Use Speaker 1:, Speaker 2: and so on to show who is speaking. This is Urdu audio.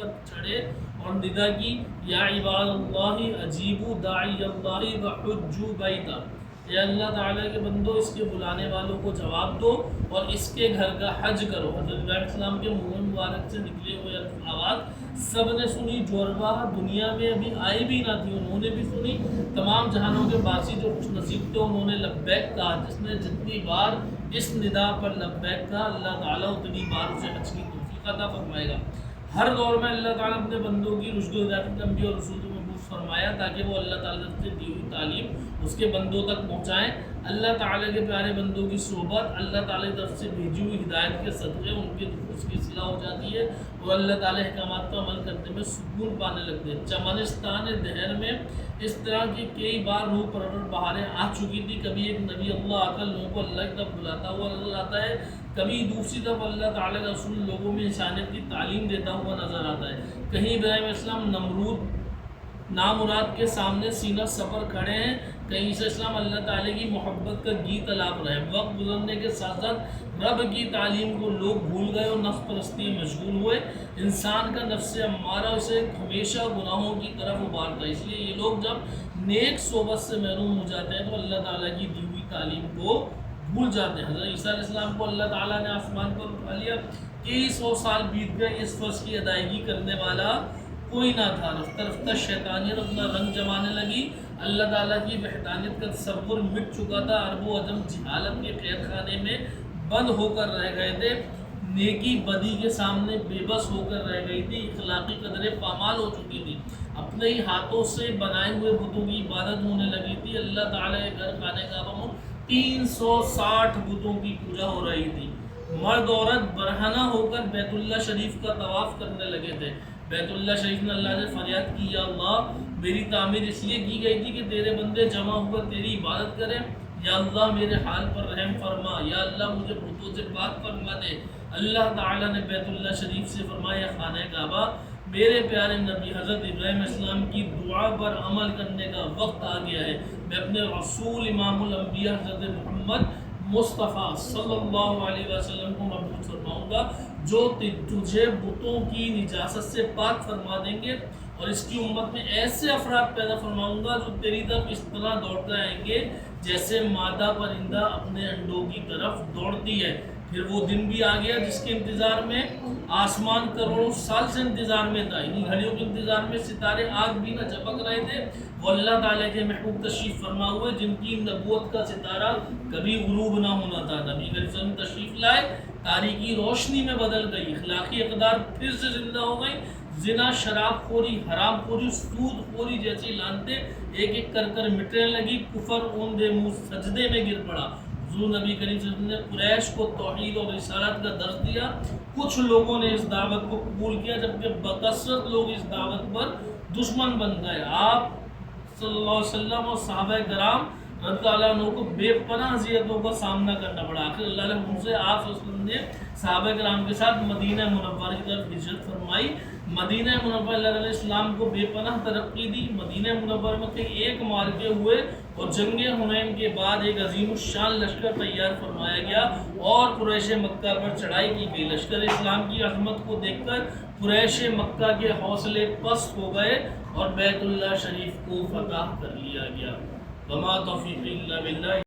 Speaker 1: پر چڑھے اور ندا کی، یا عباد اللہ اجیبوا داعی اللہ وحجوا بیتا، اے اللہ تعالیٰ کے بندو اس کے بلانے والوں کو جواب دو اور اس کے گھر کا حج کرو۔ حضرت ابراہیم علیہ السلام کے منہ مبارک سے نکلے ہوئے آواز سب نے سنی، جو ارواح دنیا میں ابھی آئی بھی نہ تھی انہوں نے بھی سنی، تمام جہانوں کے باسی جو خوش نصیب تھے انہوں نے لبیک کہا۔ جس نے جتنی بار اس ندا پر لبیک کہا اللہ تعالیٰ اتنی بار اسے حج کی توفیق عطا فرمائے گا۔ ہر دور میں اللہ تعالیٰ اپنے بندوں کی رشد و ہدایت کے انبیاء اور رسول کو مبعوث فرمایا تاکہ وہ اللہ تعالیٰ سے دی ہوئی تعلیم اس کے بندوں تک پہنچائیں۔ اللہ تعالیٰ کے پیارے بندوں کی صحبت اللہ تعالیٰ کی طرف سے بھیجی ہوئی ہدایت کے صدقے ان کے نفوس کی اصلاح ہو جاتی ہے اور اللہ تعالیٰ احکامات پر عمل کرنے میں سکون پانے لگتے ہیں۔ چمنستان دہر میں اس طرح کی کئی بار روح پرور بہاریں آ چکی تھی۔ کبھی ایک نبی اللہ آ کر لوگوں کو اللہ کی طرف بلاتا ہوا نظر آتا ہے، کبھی دوسری طرف اللہ تعالیٰ کا رسول لوگوں میں انسانیت کی تعلیم دیتا ہوا نظر آتا ہے۔ کہیں ابراہیم علیہ السلام نمرود نامراد کے سامنے سینہ سپر کھڑے ہیں، کہیں عیسیٰ السلام اللہ تعالیٰ کی محبت کا گیت الاپ رہے ہیں۔ وقت گزرنے کے ساتھ ساتھ رب کی تعلیم کو لوگ بھول گئے اور نفس پرستی میں مشغول ہوئے۔ انسان کا نفس امارہ اسے ہمیشہ گناہوں کی طرف ابھارتا ہے، اس لیے یہ لوگ جب نیک صحبت سے محروم ہو جاتے ہیں تو اللہ تعالیٰ کی دی ہوئی تعلیم کو بھول جاتے ہیں۔ حضرت عیسیٰ علیہ السلام کو اللہ تعالیٰ نے آسمان پر اٹھا لیا، کئی سو سال بیت گئے، اس فرض کی ادائیگی کرنے والا کوئی نہ تھا۔ رفتہ رفتہ شیطانیت اپنا رنگ جمانے لگی، اللہ تعالیٰ کی وحدانیت کا تصور مٹ چکا تھا، عرب و عجم جہالت کے قید خانے میں بند ہو کر رہ گئے تھے، نیکی بدی کے سامنے بے بس ہو کر رہ گئی تھی، اخلاقی قدریں پامال ہو چکی تھی، اپنے ہی ہاتھوں سے بنائے ہوئے بتوں کی عبادت ہونے لگی تھی۔ اللہ تعالیٰ کے گھر خانے کعبہ میں 360 بتوں کی پوجا ہو رہی تھی۔ مرد عورت برہنہ ہو کر بیت اللہ شریف کا طواف کرنے لگے تھے۔ بیت اللہ شریف میں اللہ نے فریاد کی، یا اللہ میری تعمیر اس لیے کی گئی تھی کہ تیرے بندے جمع ہو کر تیری عبادت کریں، یا اللہ میرے حال پر رحم فرما، یا اللہ مجھے بتوں سے پاک فرما دے۔ اللہ تعالیٰ نے بیت اللہ شریف سے فرمایا، خانہ کعبہ میرے پیارے نبی حضرت ابراہیم علیہ السلام کی دعا پر عمل کرنے کا وقت آ گیا ہے۔ میں اپنے رسول امام الانبیاء حضرت محمد مصطفیٰ صلی اللہ علیہ وسلم کو مبعوث فرماؤں گا جو تجھے بتوں کی نجاست سے پاک فرما دیں گے، اور اس کی امت میں ایسے افراد پیدا فرماؤں گا جو تیری طرف اس طرح دوڑتے آئیں گے جیسے مادہ پرندہ اپنے انڈوں کی طرف دوڑتی ہے۔ پھر وہ دن بھی آ گیا جس کے انتظار میں آسمان کروڑوں سال سے انتظار میں تھا، انہی گھڑیوں کے انتظار میں ستارے آگ بھی نہ جھپک رہے تھے۔ وہ اللہ تعالیٰ کے محبوب تشریف فرما ہوئے جن کی نبوت کا ستارہ کبھی غروب نہ ہونا تھا۔ نبی کریم صلی اللہ علیہ وسلم تشریف لائے، تاریکی روشنی میں بدل گئی، اخلاقی اقدار پھر سے زندہ ہو گئی، زنا، شراب خوری، حرام خوری، سود خوری جیسی لانتیں ایک ایک کر کر مٹنے لگی، کفر اوندے منہ سجدے میں گر پڑا۔ حضور نبی کریم صلی اللہ علیہ وسلم نے قریش کو توحید اور رسالت کا درس دیا، کچھ لوگوں نے اس دعوت کو قبول کیا جبکہ بکثرت لوگ اس دعوت پر دشمن بن گئے۔ آپ صلی اللہ علیہ وسلم اور صحابہ کرام رضی اللہ عنہ کو بے پناہ اذیتوں کا سامنا کرنا پڑا۔ آخر اللہ نے ان سے آپ صلی اللہ علیہ وسلم نے صحابہ کرام کے ساتھ مدینہ منورہ کی طرف ہجرت فرمائی۔ مدینہ منورہ اللہ تعالیٰ نے اسلام کو بے پناہ ترقی دی۔ مدینہ منورہ میں کئی ایک معرکے ہوئے اور جنگ حنین کے بعد ایک عظیم الشان لشکر تیار فرمایا گیا اور قریش مکہ پر چڑھائی کی گئی۔ لشکر اسلام کی عظمت کو دیکھ کر قریش مکہ کے حوصلے پست ہو گئے اور بیت اللہ شریف کو فتح کر لیا گیا۔ وما توفیقی الا باللہ۔